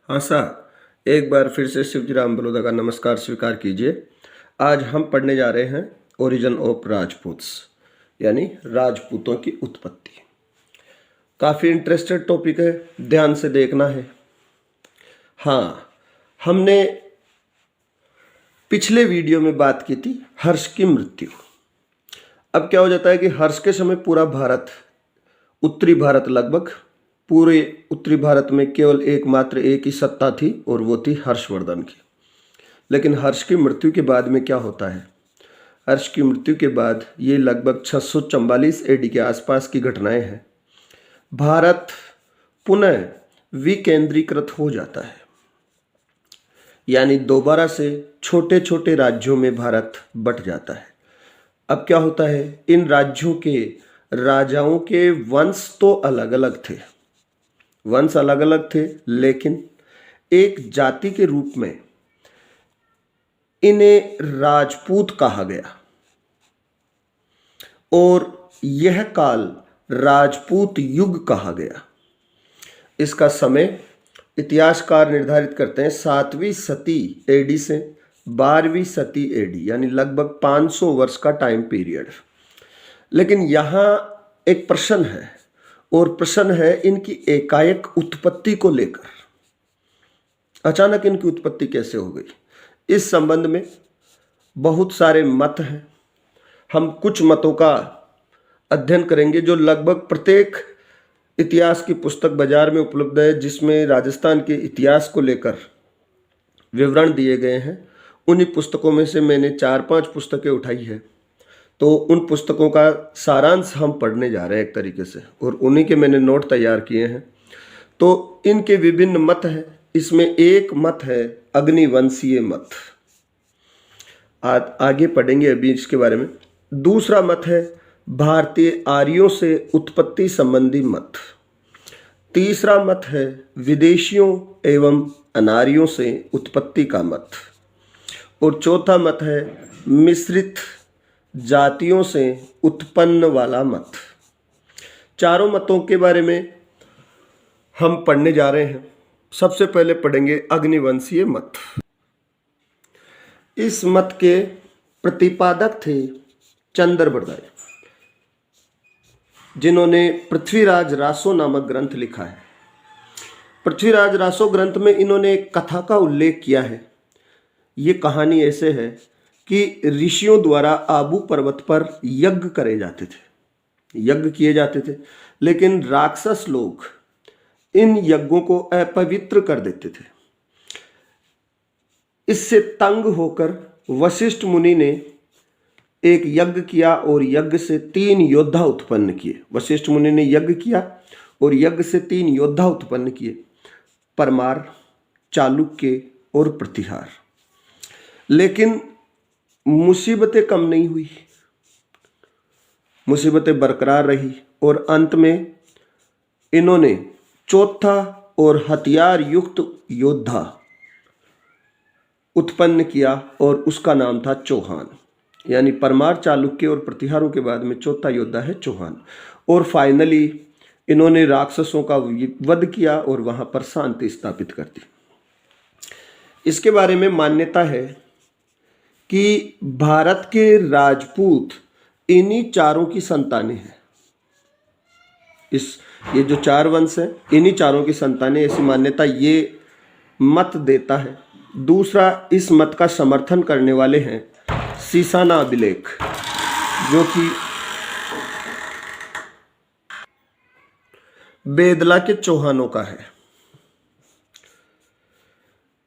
हाँ साहब, एक बार फिर से शिवजी राम बलौदा का नमस्कार स्वीकार कीजिए। आज हम पढ़ने जा रहे हैं ओरिजिन ऑफ राजपूत्स, यानी राजपूतों की उत्पत्ति। काफ़ी इंटरेस्टेड टॉपिक है, ध्यान से देखना है। हाँ, हमने पिछले वीडियो में बात की थी हर्ष की मृत्यु। अब क्या हो जाता है कि हर्ष के समय पूरा भारत, उत्तरी भारत, लगभग पूरे उत्तरी भारत में केवल एकमात्र एक ही सत्ता थी और वो थी हर्षवर्धन की। लेकिन हर्ष की मृत्यु के बाद में क्या होता है? हर्ष की मृत्यु के बाद ये लगभग 644 एडी के आसपास की घटनाएं हैं। भारत पुनः विकेंद्रीकृत हो जाता है, यानी दोबारा से छोटे छोटे राज्यों में भारत बंट जाता है। अब क्या होता है, इन राज्यों के राजाओं के वंश तो अलग अलग थे, लेकिन एक जाति के रूप में इन्हें राजपूत कहा गया और यह काल राजपूत युग कहा गया। इसका समय इतिहासकार निर्धारित करते हैं 7वीं शती एडी से 12वीं शती एडी, यानी लगभग 500 वर्ष का टाइम पीरियड। लेकिन यहाँ एक प्रश्न है, और प्रश्न है इनकी एकाएक उत्पत्ति को लेकर। अचानक इनकी उत्पत्ति कैसे हो गई? इस संबंध में बहुत सारे मत हैं। हम कुछ मतों का अध्ययन करेंगे जो लगभग प्रत्येक इतिहास की पुस्तक बाजार में उपलब्ध है, जिसमें राजस्थान के इतिहास को लेकर विवरण दिए गए हैं। उन्हीं पुस्तकों में से मैंने 4-5 पुस्तकें उठाई है, तो उन पुस्तकों का सारांश हम पढ़ने जा रहे हैं एक तरीके से, और उन्हीं के मैंने नोट तैयार किए हैं। तो इनके विभिन्न मत हैं। इसमें एक मत है अग्निवंशीय मत, आगे पढ़ेंगे अभी इसके बारे में। दूसरा मत है भारतीय आर्यों से उत्पत्ति संबंधी मत। तीसरा मत है विदेशियों एवं अनार्यों से उत्पत्ति का मत। और चौथा मत है मिश्रित जातियों से उत्पन्न वाला मत। चारों मतों के बारे में हम पढ़ने जा रहे हैं। सबसे पहले पढ़ेंगे अग्निवंशीय मत। इस मत के प्रतिपादक थे चंद्रबरदाई, जिन्होंने पृथ्वीराज रासो नामक ग्रंथ लिखा है। पृथ्वीराज रासो ग्रंथ में इन्होंने एक कथा का उल्लेख किया है। ये कहानी ऐसे है कि ऋषियों द्वारा आबू पर्वत पर यज्ञ किए जाते थे, लेकिन राक्षस लोग इन यज्ञों को अपवित्र कर देते थे। इससे तंग होकर वशिष्ठ मुनि ने एक यज्ञ किया और यज्ञ से 3 योद्धा उत्पन्न किए। वशिष्ठ मुनि ने यज्ञ किया और यज्ञ से 3 योद्धा उत्पन्न किए, परमार, चालुक्य और प्रतिहार। लेकिन मुसीबतें कम नहीं हुई, मुसीबतें बरकरार रही और अंत में इन्होंने चौथा और हथियार युक्त योद्धा उत्पन्न किया और उसका नाम था चौहान। यानी परमार, चालुक्य और प्रतिहारों के बाद में चौथा योद्धा है चौहान। और फाइनली इन्होंने राक्षसों का वध किया और वहां पर शांति स्थापित कर दी। इसके बारे में मान्यता है कि भारत के राजपूत इन्हीं चारों की संतानें हैं। ये जो 4 वंश है, इन्हीं चारों की संतानें, ऐसी मान्यता ये मत देता है। दूसरा, इस मत का समर्थन करने वाले हैं सीसाना अभिलेख, जो कि बेदला के चौहानों का है।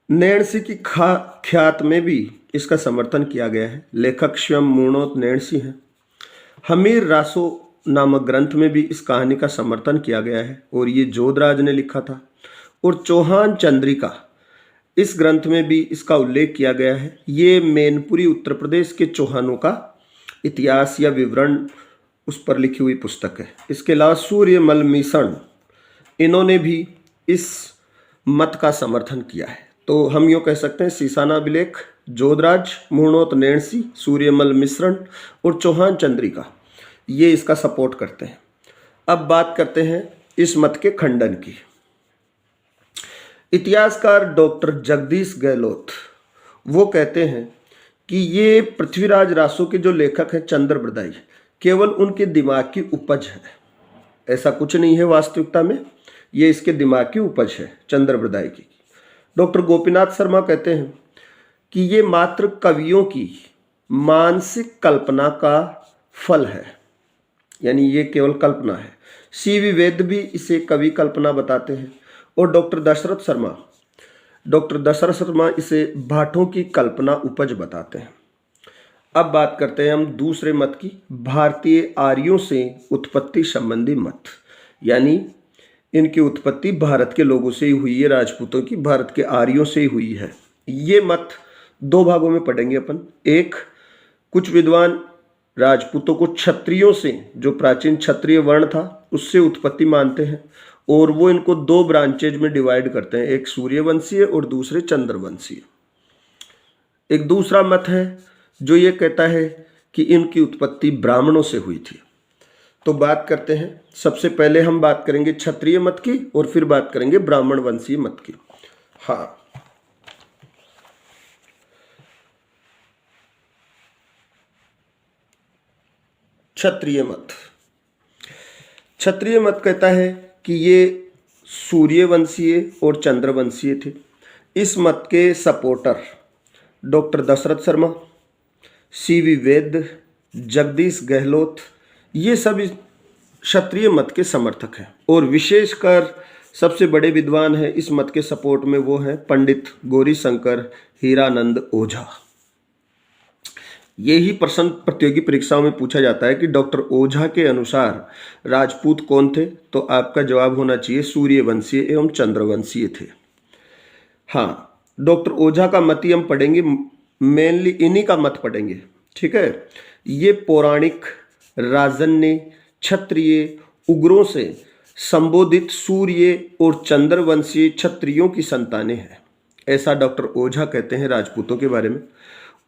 नैणसी की ख्यात में भी इसका समर्थन किया गया है। लेखक स्वयं मूर्णोत नैणसी हैं। हमीर रासो नामक ग्रंथ में भी इस कहानी का समर्थन किया गया है और ये जोधराज ने लिखा था। और चौहान चंद्रिका, इस ग्रंथ में भी इसका उल्लेख किया गया है। ये मैनपुरी उत्तर प्रदेश के चौहानों का इतिहास या विवरण उस पर लिखी हुई पुस्तक है। इसके अलावा सूर्यमल मिश्रण, इन्होंने भी इस मत का समर्थन किया है। तो हम यूँ कह सकते हैं सीसाना अभिलेख, जोधराज, मूर्णोत नैणसी, सूर्यमल मिश्रण और चौहान चंद्रिका, ये इसका सपोर्ट करते हैं। अब बात करते हैं इस मत के खंडन की। इतिहासकार डॉक्टर जगदीश गहलोत वो कहते हैं कि ये पृथ्वीराज रासो के जो लेखक हैं चंद्रबरदाई केवल उनके दिमाग की उपज है, ऐसा कुछ नहीं है वास्तविकता में, ये इसके दिमाग की उपज है चंद्रबरदाई की। डॉक्टर गोपीनाथ शर्मा कहते हैं कि ये मात्र कवियों की मानसिक कल्पना का फल है, यानी ये केवल कल्पना है। सीवी वेद भी इसे कवि कल्पना बताते हैं और डॉक्टर दशरथ शर्मा इसे भाटों की कल्पना उपज बताते हैं। अब बात करते हैं हम दूसरे मत की, भारतीय आर्यों से उत्पत्ति संबंधी मत, यानी इनकी उत्पत्ति भारत के लोगों से ही हुई है, राजपूतों की भारत के आर्यों से ही हुई है। ये मत दो भागों में पढ़ेंगे अपन। एक, कुछ विद्वान राजपूतों को क्षत्रियों से, जो प्राचीन क्षत्रिय वर्ण था, उससे उत्पत्ति मानते हैं और वो इनको दो ब्रांचेज में डिवाइड करते हैं, एक सूर्यवंशीय और दूसरे चंद्रवंशीय। एक दूसरा मत है जो ये कहता है कि इनकी उत्पत्ति ब्राह्मणों से हुई थी। तो बात करते हैं, सबसे पहले हम बात करेंगे क्षत्रिय मत की और फिर बात करेंगे ब्राह्मण वंशीय मत की। हाँ, क्षत्रिय मत कहता है कि ये सूर्यवंशीय और चंद्रवंशीय थे। इस मत के सपोर्टर डॉक्टर दशरथ शर्मा, सीवी वेद, जगदीश गहलोत, ये सभी क्षत्रिय मत के समर्थक हैं और विशेषकर सबसे बड़े विद्वान हैं इस मत के सपोर्ट में, वो हैं पंडित गौरीशंकर हीरानंद ओझा। यही प्रश्न प्रतियोगी परीक्षाओं में पूछा जाता है कि डॉक्टर ओझा के अनुसार राजपूत कौन थे, तो आपका जवाब होना चाहिए सूर्यवंशीय एवं चंद्रवंशीय थे। हाँ, डॉक्टर ओझा का मत ही हम पढ़ेंगे, मेनली इन्हीं का मत पढ़ेंगे, ठीक है। ये पौराणिक राजन्य क्षत्रिय उग्रों से संबोधित सूर्य और चंद्रवंशीय क्षत्रियों की संतानें हैं, ऐसा डॉक्टर ओझा कहते हैं राजपूतों के बारे में।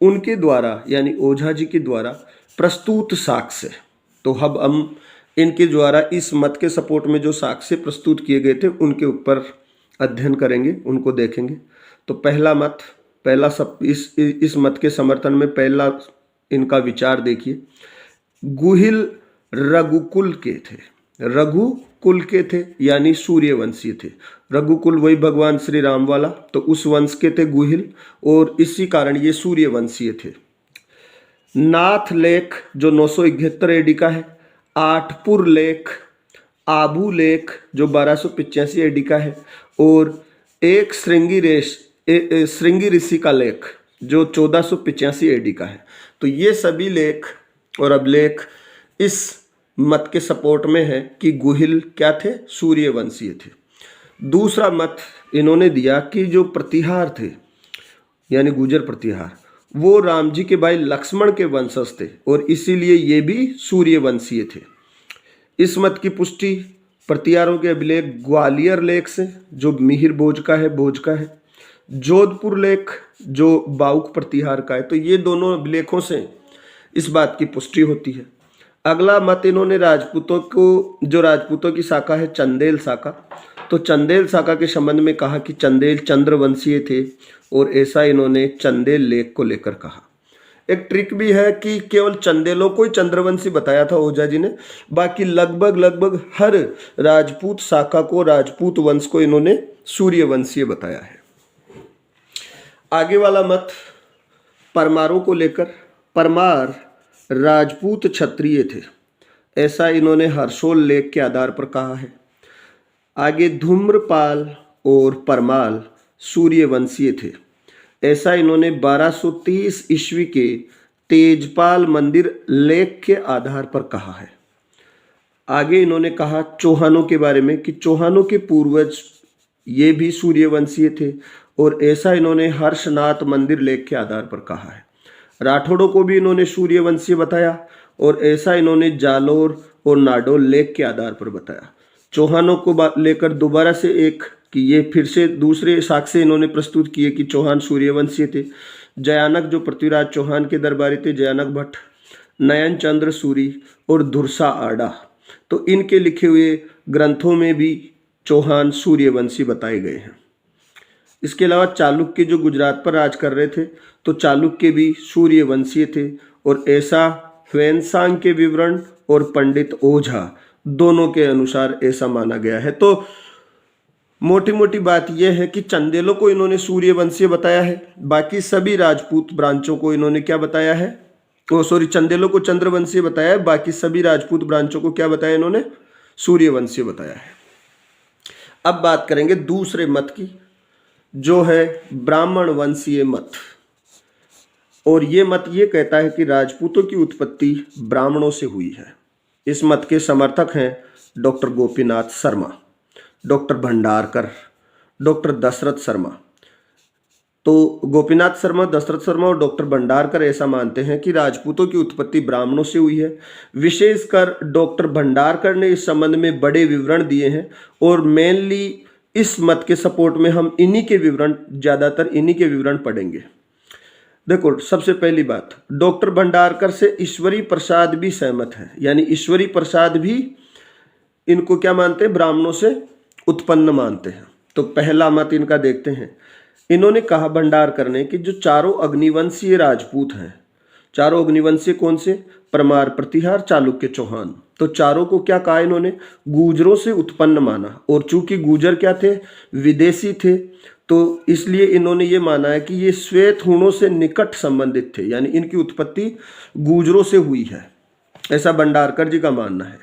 उनके द्वारा, यानी ओझा जी के द्वारा प्रस्तुत साक्ष्य, तो अब हम इनके द्वारा इस मत के सपोर्ट में जो साक्ष्य प्रस्तुत किए गए थे उनके ऊपर अध्ययन करेंगे, उनको देखेंगे। तो पहला मत, पहला सब इस मत के समर्थन में पहला इनका विचार देखिए। गुहिल रघुकुल के थे, रघुकुल के थे यानी सूर्यवंशी थे। रघुकुल वही भगवान श्री राम वाला, तो उस वंश के थे गुहिल और इसी कारण ये सूर्यवंशीय थे। नाथ लेख जो 971 एडी का है, आठपुर लेख, आबू लेख जो 1285 एडी का है और एक श्रृंगी ऋषि का लेख जो 1485 एडी का है। तो ये सभी लेख और अभिलेख इस मत के सपोर्ट में है कि गुहिल क्या थे, सूर्यवंशीय थे। दूसरा मत इन्होंने दिया कि जो प्रतिहार थे यानी गुर्जर प्रतिहार, वो राम जी के भाई लक्ष्मण के वंशज थे और इसीलिए ये भी सूर्यवंशीय थे। इस मत की पुष्टि प्रतिहारों के अभिलेख ग्वालियर लेख से जो मिहिर भोज का है, जोधपुर लेख जो बाउक प्रतिहार का है, तो ये दोनों अभिलेखों से इस बात की पुष्टि होती है। अगला मत इन्होंने राजपूतों की शाखा है चंदेल शाखा, तो चंदेल शाखा के संबंध में कहा कि चंदेल चंद्रवंशीय थे और ऐसा इन्होंने चंदेल लेख को लेकर कहा। एक ट्रिक भी है कि केवल चंदेलों को ही चंद्रवंशी बताया था ओझा जी ने, बाकी लगभग हर राजपूत शाखा को, राजपूत वंश को इन्होंने सूर्यवंशीय बताया है। आगे वाला मत परमारों को लेकर, परमार राजपूत क्षत्रिय थे, ऐसा इन्होंने हर्षोल लेख के आधार पर कहा है। आगे धूम्रपाल और परमाल सूर्यवंशीय थे, ऐसा इन्होंने 1230 ईस्वी के तेजपाल मंदिर लेख के आधार पर कहा है। आगे इन्होंने कहा चौहानों के बारे में कि चौहानों के पूर्वज ये भी सूर्यवंशीय थे और ऐसा इन्होंने हर्षनाथ मंदिर लेख के आधार पर कहा है। राठौड़ों को भी इन्होंने सूर्यवंशीय बताया और ऐसा इन्होंने जालोर और नाडोल लेख के आधार पर बताया। चौहानों को लेकर दोबारा से एक कि ये फिर से दूसरे साक्ष्य इन्होंने प्रस्तुत किए कि चौहान सूर्यवंशीय थे। जयानक जो पृथ्वीराज चौहान के दरबारी थे, जयानक भट्ट, नयन चंद्र सूरी और धुरसा आडा, तो इनके लिखे हुए ग्रंथों में भी चौहान सूर्यवंशी बताए गए हैं। इसके अलावा चालुक्य जो गुजरात पर राज कर रहे थे, तो चालुक्य भी सूर्यवंशीय थे, और ऐसा ह्वेनसांग के विवरण और पंडित ओझा दोनों के अनुसार ऐसा माना गया है। तो मोटी मोटी बात यह है कि चंदेलों को इन्होंने सूर्यवंशीय बताया है, बाकी सभी राजपूत ब्रांचों को इन्होंने क्या बताया है, चंदेलों को चंद्रवंशीय बताया है, बाकी सभी राजपूत ब्रांचों को क्या बताया इन्होंने, सूर्यवंशीय बताया है। अब बात करेंगे दूसरे मत की, जो है ब्राह्मण वंशीय मत। और ये मत ये कहता है कि राजपूतों की उत्पत्ति ब्राह्मणों से हुई है। इस मत के समर्थक हैं doctor Gopinath Sharma, doctor Bhandarkar, doctor Dashrath Sharma. तो गोपीनाथ शर्मा, दशरथ शर्मा और डॉक्टर भंडारकर ऐसा मानते हैं कि राजपूतों की उत्पत्ति ब्राह्मणों से हुई है। विशेषकर डॉक्टर भंडारकर ने इस संबंध में बड़े विवरण दिए हैं, और मेनली इस मत के सपोर्ट में हम इन्हीं के विवरण, ज़्यादातर इन्हीं के विवरण पढ़ेंगे। देखो, सबसे पहली बात, डॉक्टर भंडारकर से ईश्वरी प्रसाद भी सहमत है, यानी ईश्वरी प्रसाद भी इनको क्या मानते हैं, ब्राह्मणों से उत्पन्न मानते हैं। तो पहला मत इनका देखते हैं। इन्होंने कहा भंडारकर ने कि जो चारों अग्निवंशीय राजपूत हैं, चारों अग्निवंशीय कौन से, परमार, प्रतिहार, चालुक्य, चौहान, तो चारों को क्या कहा इन्होंने, गुजरों से उत्पन्न माना। और चूंकि गुजर क्या थे, विदेशी थे, तो इसलिए इन्होंने ये माना है कि ये श्वेत हूणों से निकट संबंधित थे, यानी इनकी उत्पत्ति गुजरों से हुई है, ऐसा भंडारकर जी का मानना है।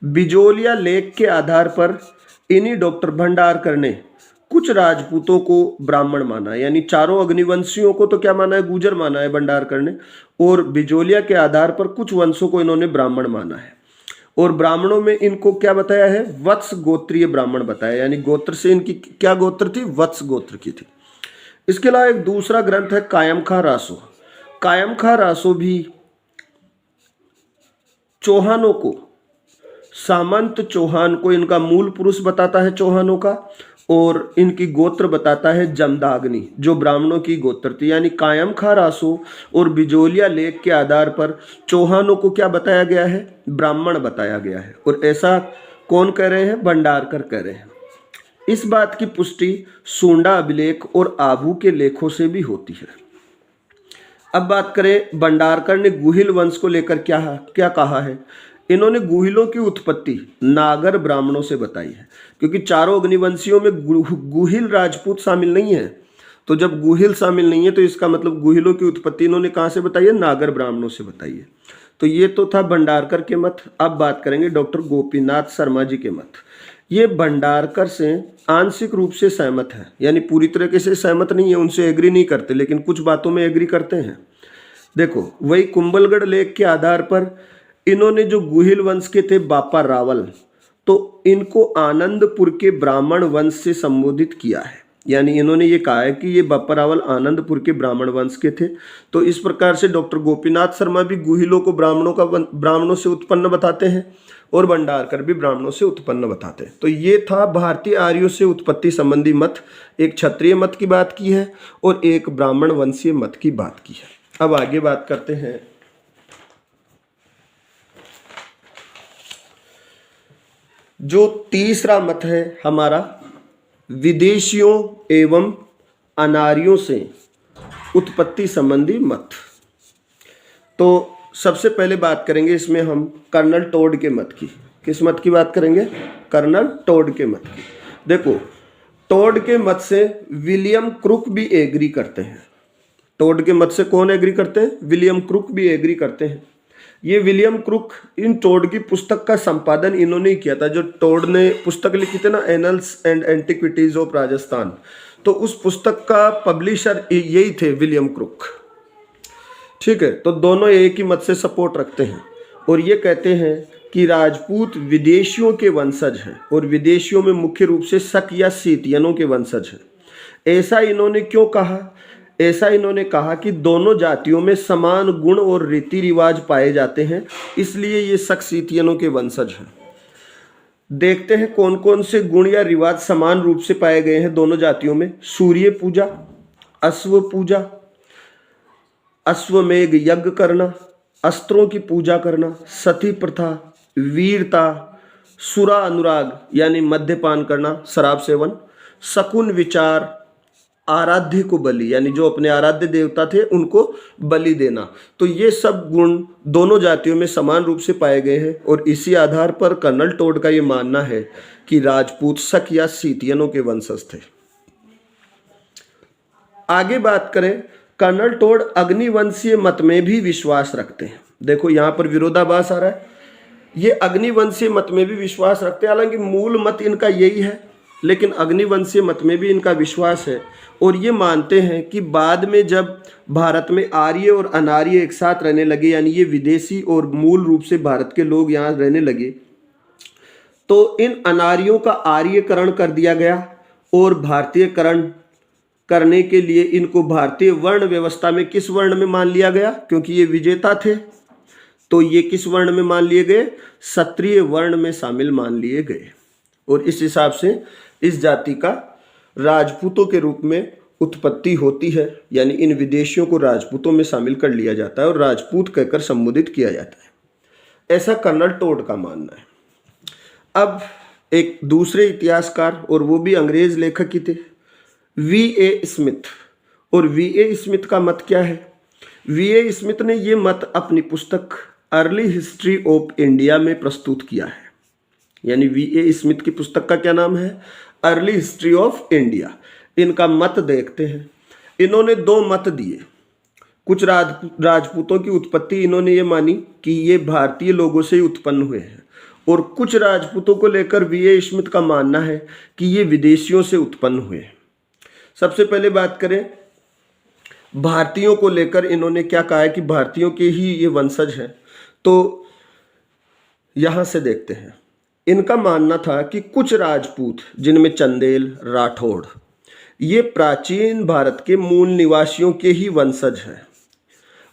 बिजोलिया लेख के आधार पर इन्हीं डॉक्टर भंडारकर ने कुछ राजपूतों को ब्राह्मण माना, यानी चारों अग्निवंशियों को तो क्या माना है, गुजर माना है भंडारकर ने, और बिजोलिया के आधार पर कुछ वंशों को इन्होंने ब्राह्मण माना है। और ब्राह्मणों में इनको क्या बताया है, वत्स गोत्रीय ब्राह्मण बताया, यानी गोत्र से इनकी क्या गोत्र थी, वत्स गोत्र की थी। इसके अलावा एक दूसरा ग्रंथ है कायमखा रासो। कायमखा रासो भी चौहानों को, सामंत चौहान को इनका मूल पुरुष बताता है चौहानों का, और इनकी गोत्र बताता है जमदाग्नि, जो ब्राह्मणों की गोत्र थी। यानी कायमखा रासो और बिजोलिया लेख के आधार पर चौहानों को क्या बताया गया है, ब्राह्मण बताया गया है। और ऐसा कौन कह रहे हैं, भंडारकर कह रहे हैं। इस बात की पुष्टि सूंडा अभिलेख और आभू के लेखों से भी होती है। अब बात करें भंडारकर ने गुहिल वंश को लेकर क्या कहा है। इन्होंने गुहिलों की उत्पत्ति नागर ब्राह्मणों से बताई है, क्योंकि चारों अग्निवंशियों में गुहिल राजपूत शामिल नहीं है। तो जब गुहिल शामिल नहीं है तो इसका मतलब गुहिलों की उत्पत्ति इन्होंने कहाँ से बताई है, नागर ब्राह्मणों से बताई है। तो ये तो था भंडारकर के मत। अब बात करेंगे डॉक्टर गोपीनाथ शर्मा जी के मत। ये भंडारकर से आंशिक रूप से सहमत है, यानी पूरी तरीके से सहमत नहीं है, उनसे एग्री नहीं करते, लेकिन कुछ बातों में एग्री करते हैं। देखो, वही कुंभलगढ़ लेख के आधार पर इन्होंने जो गुहिल वंश के थे बापा रावल, तो इनको आनंदपुर के ब्राह्मण वंश से संबोधित किया है, यानी इन्होंने ये कहा है कि ये बापा रावल आनंदपुर के ब्राह्मण वंश के थे। तो इस प्रकार से डॉक्टर गोपीनाथ शर्मा भी गुहिलों को ब्राह्मणों से उत्पन्न बताते हैं, और भंडारकर भी ब्राह्मणों से उत्पन्न बताते हैं। तो ये था भारतीय आर्यों से उत्पत्ति संबंधी मत। एक क्षत्रिय मत की बात की है और एक ब्राह्मण वंशीय मत की बात की है। अब आगे बात करते हैं जो तीसरा मत है हमारा, विदेशियों एवं अनार्यों से उत्पत्ति संबंधी मत। तो सबसे पहले बात करेंगे इसमें हम कर्नल टोड के मत की। किस मत की बात करेंगे, कर्नल टोड के मत की। देखो, टोड के मत से विलियम क्रुक भी एग्री करते हैं। टोड के मत से कौन एग्री करते हैं, विलियम क्रुक भी एग्री करते हैं। ये विलियम क्रुक, इन टोड की पुस्तक का संपादन इन्होंने ही किया था। जो टोड ने पुस्तक लिखी थी ना, annuls and antiquities of Rajasthan, तो उस पुस्तक का पब्लिशर यही थे, विलियम क्रुक। ठीक है, तो दोनों एक ही मत से सपोर्ट रखते हैं और ये कहते हैं कि राजपूत विदेशियों के वंशज हैं, और विदेशियों में मुख्य रूप से शक या सीतियनों के वंशज हैं। ऐसा इन्होंने क्यों कहा, ऐसा इन्होंने कहा कि दोनों जातियों में समान गुण और रीति रिवाज पाए जाते हैं, इसलिए ये शक सीतियनों के वंशज हैं। देखते हैं कौन कौन से गुण या रिवाज समान रूप से पाए गए हैं दोनों जातियों में। सूर्य पूजा, अश्व पूजा, अश्वमेघ यज्ञ करना, अस्त्रों की पूजा करना, सती प्रथा, वीरता, सुरा अनुराग यानी मद्यपान करना, शराब सेवन, शकुन विचार, आराध्य को बलि, यानी जो अपने आराध्य देवता थे उनको बलि देना। तो ये सब गुण दोनों जातियों में समान रूप से पाए गए हैं और इसी आधार पर कर्नल टोड का ये मानना है कि राजपूत शक या सीतियनों के वंशज थे। आगे बात करें, कर्नल टोड अग्निवंशीय मत में भी विश्वास रखते हैं। देखो यहाँ पर विरोधाभास आ रहा है, ये अग्निवंशीय मत में भी विश्वास रखते हैं, हालांकि मूल मत इनका यही है, लेकिन अग्निवंशीय मत में भी इनका विश्वास है। और ये मानते हैं कि बाद में जब भारत में आर्य और अनार्य एक साथ रहने लगे, यानी ये विदेशी और मूल रूप से भारत के लोग यहाँ रहने लगे, तो इन अनार्यों का आर्यकरण कर दिया गया और भारतीयकरण करने के लिए इनको भारतीय वर्ण व्यवस्था में किस वर्ण में मान लिया गया, क्योंकि ये विजेता थे तो ये किस वर्ण में मान लिए गए, क्षत्रिय वर्ण में शामिल मान लिए गए। और इस हिसाब से इस जाति का राजपूतों के रूप में उत्पत्ति होती है, यानी इन विदेशियों को राजपूतों में शामिल कर लिया जाता है और राजपूत कहकर संबोधित किया जाता है। ऐसा कर्नल टोड का मानना है। अब एक दूसरे इतिहासकार, और वो भी अंग्रेज लेखक ही थे, V.A. स्मिथ। और V.A. स्मिथ का मत क्या है? V.A. स्मिथ ने ये मत अपनी पुस्तक अर्ली हिस्ट्री ऑफ इंडिया में प्रस्तुत किया है। यानी V.A. स्मिथ की पुस्तक का क्या नाम है? Early history of India. इनका मत देखते हैं। इन्होंने दो मत दिए। कुछ राजपूतों की उत्पत्ति इन्होंने ये मानी कि ये भारतीय लोगों से ही उत्पन्न हुए हैं, और कुछ राजपूतों को लेकर V.A. स्मिथ का मानना है कि ये विदेशियों से उत्पन्न हुए हैं। सबसे पहले बात करें भारतीयों को लेकर, इन्होंने क्या कहा है कि भारतीयों के ही ये वंशज हैं। तो यहां से देखते हैं, इनका मानना था कि कुछ राजपूत जिनमें चंदेल, राठौड़, ये प्राचीन भारत के मूल निवासियों के ही वंशज हैं।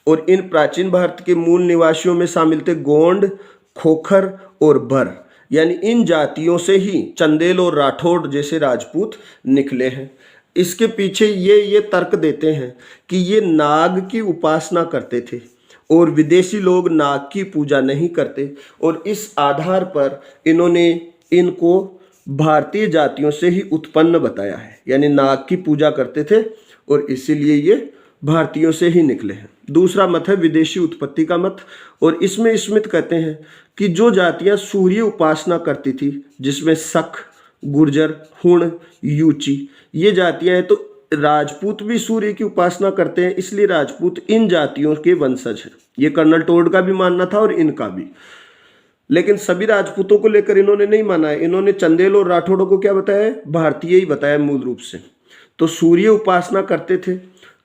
और इन प्राचीन भारत के मूल निवासियों में शामिल थे गोंड, खोखर और बर, यानी इन जातियों से ही चंदेल और राठौड़ जैसे राजपूत निकले हैं। इसके पीछे ये तर्क देते हैं कि ये नाग की उपासना करते थे और विदेशी लोग नाग की पूजा नहीं करते, और इस आधार पर इन्होंने इनको भारतीय जातियों से ही उत्पन्न बताया है, यानी नाग की पूजा करते थे और इसीलिए ये भारतीयों से ही निकले हैं। दूसरा मत है विदेशी उत्पत्ति का मत, और इसमें स्मिथ कहते हैं कि जो जातियां सूर्य उपासना करती थी, जिसमें शक, गुर्जर, हुण, यूची, ये जातियां हैं, तो राजपूत भी सूर्य की उपासना करते हैं, इसलिए राजपूत इन जातियों के वंशज हैं। ये कर्नल टोड का भी मानना था और इनका भी। लेकिन सभी राजपूतों को लेकर इन्होंने नहीं माना है। इन्होंने चंदेल और राठौड़ों को क्या बताया है? भारतीय ही बताया मूल रूप से। तो सूर्य उपासना करते थे।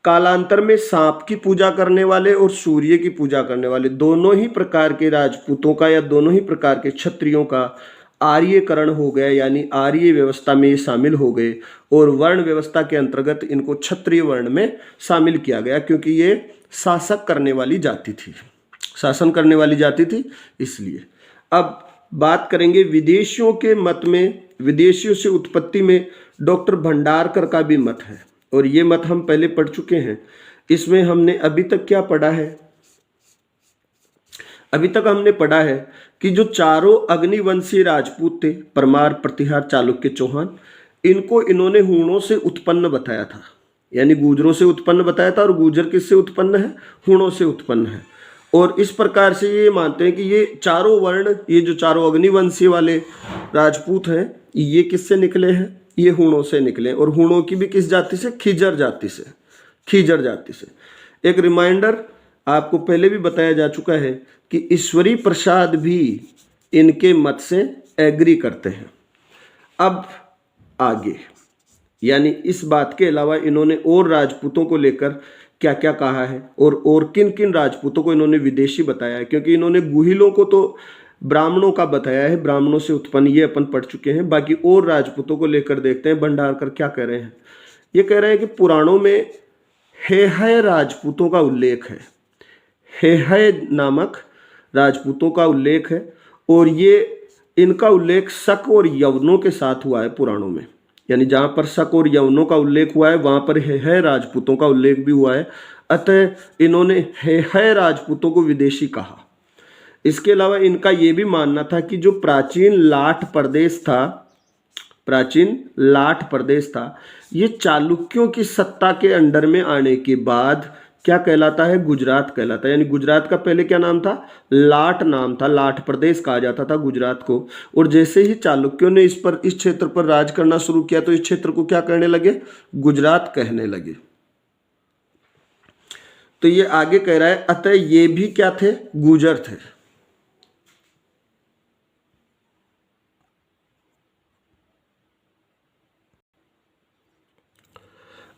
कालांतर में सांप की पूजा करने वाले और सूर्य की पूजा करने वाले दोनों ही प्रकार के राजपूतों का या दोनों ही प्रकार के क्षत्रियों का आर्यकरण हो गया, यानी आर्य व्यवस्था में ये शामिल हो गए और वर्ण व्यवस्था के अंतर्गत इनको क्षत्रिय वर्ण में शामिल किया गया, क्योंकि ये शासक करने वाली जाति थी, शासन करने वाली जाति थी, इसलिए। अब बात करेंगे विदेशियों के मत में। विदेशियों से उत्पत्ति में डॉक्टर भंडारकर का भी मत है, और ये मत हम पहले पढ़ चुके हैं। इसमें हमने अभी तक क्या पढ़ा है? अभी तक हमने पढ़ा है कि जो चारों अग्निवंशीय राजपूत थे, परमार, प्रतिहार, चालुक्य, चौहान, इनको इन्होंने हूणों से उत्पन्न बताया था, यानी गुर्जरों से उत्पन्न बताया था। और गुर्जर किससे उत्पन्न है? हूणों से उत्पन्न है। और इस प्रकार से ये मानते हैं कि ये चारों वर्ण, ये जो चारों अग्निवंशीय वाले राजपूत हैं, ये किससे निकले हैं? ये हूणों से निकले। और हूणों की भी किस जाति से? खिजर जाति से। खिजर जाति से। एक रिमाइंडर, आपको पहले भी बताया जा चुका है कि ईश्वरी प्रसाद भी इनके मत से एग्री करते हैं। अब आगे, यानी इस बात के अलावा इन्होंने और राजपूतों को लेकर क्या क्या कहा है और किन किन राजपूतों को इन्होंने विदेशी बताया है, क्योंकि इन्होंने गुहिलों को तो ब्राह्मणों का बताया है, ब्राह्मणों से उत्पन्न, ये अपन पढ़ चुके हैं। बाकी और राजपूतों को लेकर देखते हैं भंडारकर क्या कह रहे हैं। ये कह रहे हैं कि पुराणों में हेहय राजपूतों का उल्लेख है, हेहय नामक राजपूतों का उल्लेख है, और ये इनका उल्लेख शक और यवनों के साथ हुआ है पुराणों में। यानी जहाँ पर शक और यवनों का उल्लेख हुआ है वहाँ पर हेहय राजपूतों का उल्लेख भी हुआ है। अतः इन्होंने हेहय राजपूतों को विदेशी कहा। इसके अलावा इनका ये भी मानना था कि जो प्राचीन लाट प्रदेश था, प्राचीन लाट प्रदेश था, ये चालुक्यों की सत्ता के अंडर में आने के बाद क्या कहलाता है? गुजरात कहलाता है। यानी गुजरात का पहले क्या नाम था? लाट नाम था, लाट प्रदेश कहा जाता था गुजरात को। और जैसे ही चालुक्यों ने इस क्षेत्र पर राज करना शुरू किया तो इस क्षेत्र को क्या कहने लगे? गुजरात कहने लगे। तो ये आगे कह रहा है, अतः ये भी क्या थे? गुर्जर थे।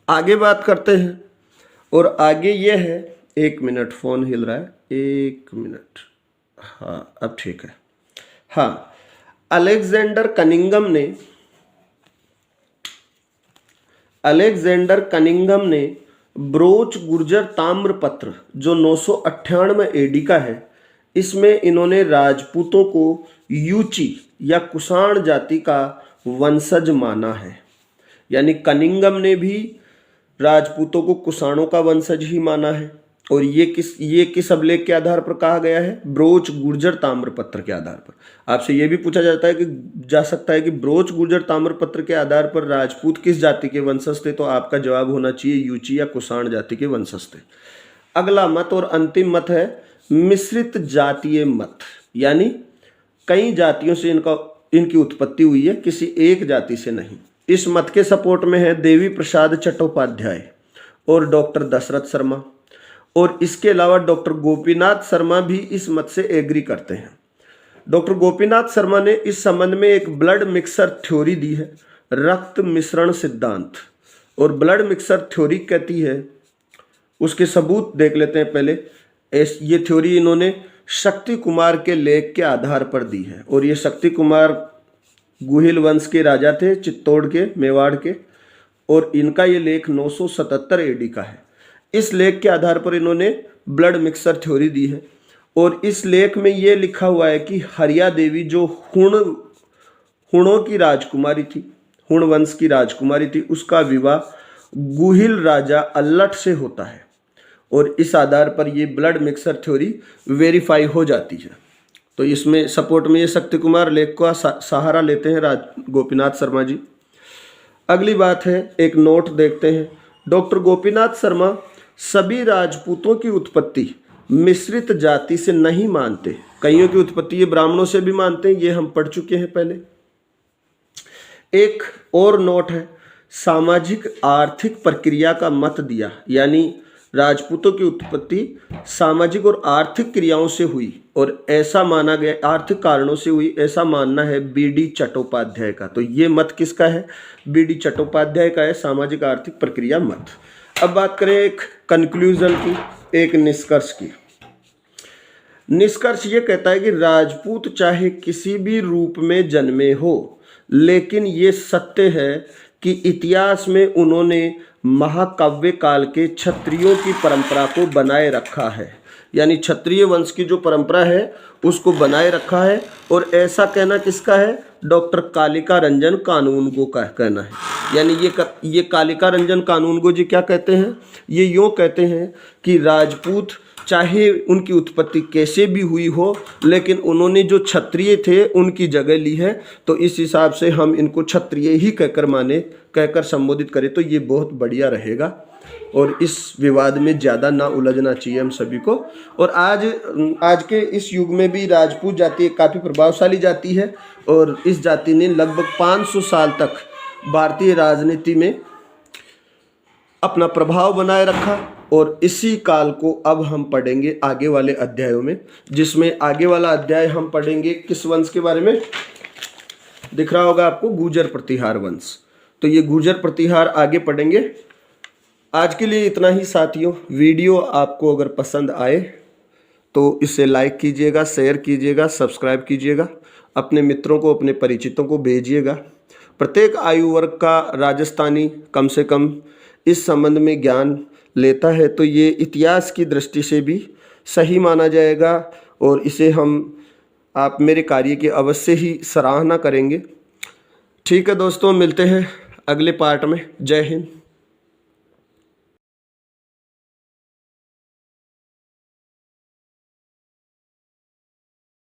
आगे बात करते हैं, और आगे ये है, 1 मिनट, फोन हिल रहा है, 1 मिनट। हाँ अब ठीक है। हाँ, अलेक्जेंडर कनिंघम ने ब्रोच गुर्जर ताम्रपत्र जो 998 एडी का है, इसमें इन्होंने राजपूतों को यूची या कुषाण जाति का वंशज माना है। यानी कनिंघम ने भी राजपूतों को कुषाणों का वंशज ही माना है। और ये किस अभिलेख के आधार पर कहा गया है? ब्रोच गुर्जर ताम्रपत्र के आधार पर। आपसे ये भी पूछा जा सकता है कि ब्रोच गुर्जर ताम्रपत्र के आधार पर राजपूत किस जाति के वंशज थे? तो आपका जवाब होना चाहिए यूची या कुषाण जाति के वंशज थे। अगला मत और अंतिम मत है मिश्रित जातीय मत, यानी कई जातियों से इनकी उत्पत्ति हुई है, किसी एक जाति से नहीं। इस मत के सपोर्ट में है देवी प्रसाद चट्टोपाध्याय और डॉक्टर दशरथ शर्मा, और इसके अलावा डॉक्टर गोपीनाथ शर्मा भी इस मत से एग्री करते हैं। डॉक्टर गोपीनाथ शर्मा ने इस संबंध में एक ब्लड मिक्सर थ्योरी दी है, रक्त मिश्रण सिद्धांत। और ब्लड मिक्सर थ्योरी कहती है, उसके सबूत देख लेते हैं पहले। ये थ्योरी इन्होंने शक्ति कुमार के लेख के आधार पर दी है, और ये शक्ति कुमार गुहिल वंश के राजा थे, चित्तौड़ के, मेवाड़ के, और इनका ये लेख 977 एडी का है। इस लेख के आधार पर इन्होंने ब्लड मिक्सर थ्योरी दी है, और इस लेख में ये लिखा हुआ है कि हरिया देवी जो हुणों की राजकुमारी थी, हुण वंश की राजकुमारी थी, उसका विवाह गुहिल राजा अल्लट से होता है। और इस आधार पर ये ब्लड मिक्सर थ्योरी वेरीफाई हो जाती है। तो इसमें सपोर्ट में ये शक्ति कुमार लेख का सहारा लेते हैं गोपीनाथ शर्मा जी। अगली बात है, एक नोट देखते हैं। डॉक्टर गोपीनाथ शर्मा सभी राजपूतों की उत्पत्ति मिश्रित जाति से नहीं मानते, कईयों की उत्पत्ति ये ब्राह्मणों से भी मानते हैं, ये हम पढ़ चुके हैं पहले। एक और नोट है, सामाजिक आर्थिक प्रक्रिया का मत दिया, यानी राजपूतों की उत्पत्ति सामाजिक और आर्थिक क्रियाओं से हुई और ऐसा माना गया, आर्थिक कारणों से हुई, ऐसा मानना है बीडी चट्टोपाध्याय का। तो ये मत किसका है? बीडी चट्टोपाध्याय का है, सामाजिक आर्थिक प्रक्रिया मत। अब बात करें एक कंक्लूजन की, एक निष्कर्ष की। निष्कर्ष ये कहता है कि राजपूत चाहे किसी भी रूप में जन्मे हो, लेकिन ये सत्य है कि इतिहास में उन्होंने महाकाव्य काल के क्षत्रियों की परंपरा को बनाए रखा है। यानी क्षत्रिय वंश की जो परंपरा है उसको बनाए रखा है। और ऐसा कहना किसका है? डॉक्टर कालिका रंजन कानूनगो का कहना है। यानी ये कालिका रंजन कानूनगो जी क्या कहते हैं? ये यूँ कहते हैं कि राजपूत चाहे उनकी उत्पत्ति कैसे भी हुई हो, लेकिन उन्होंने जो क्षत्रिय थे उनकी जगह ली है, तो इस हिसाब से हम इनको क्षत्रिय ही कहकर संबोधित करें तो ये बहुत बढ़िया रहेगा। और इस विवाद में ज़्यादा ना उलझना चाहिए हम सभी को। और आज के इस युग में भी राजपूत जाति काफ़ी प्रभावशाली जाति है, और इस जाति ने लगभग 500 साल तक भारतीय राजनीति में अपना प्रभाव बनाए रखा। और इसी काल को अब हम पढ़ेंगे आगे वाले अध्यायों में, जिसमें आगे वाला अध्याय हम पढ़ेंगे किस वंश के बारे में? दिख रहा होगा आपको, गुर्जर प्रतिहार वंश। तो ये गुर्जर प्रतिहार आगे पढ़ेंगे। आज के लिए इतना ही साथियों। वीडियो आपको अगर पसंद आए तो इसे लाइक कीजिएगा, शेयर कीजिएगा, सब्सक्राइब कीजिएगा, अपने मित्रों को, अपने परिचितों को भेजिएगा। प्रत्येक आयु वर्ग का राजस्थानी कम से कम इस संबंध में ज्ञान लेता है तो ये इतिहास की दृष्टि से भी सही माना जाएगा, और इसे आप मेरे कार्य की अवश्य ही सराहना करेंगे। ठीक है दोस्तों, मिलते हैं अगले पार्ट में। जय हिंद।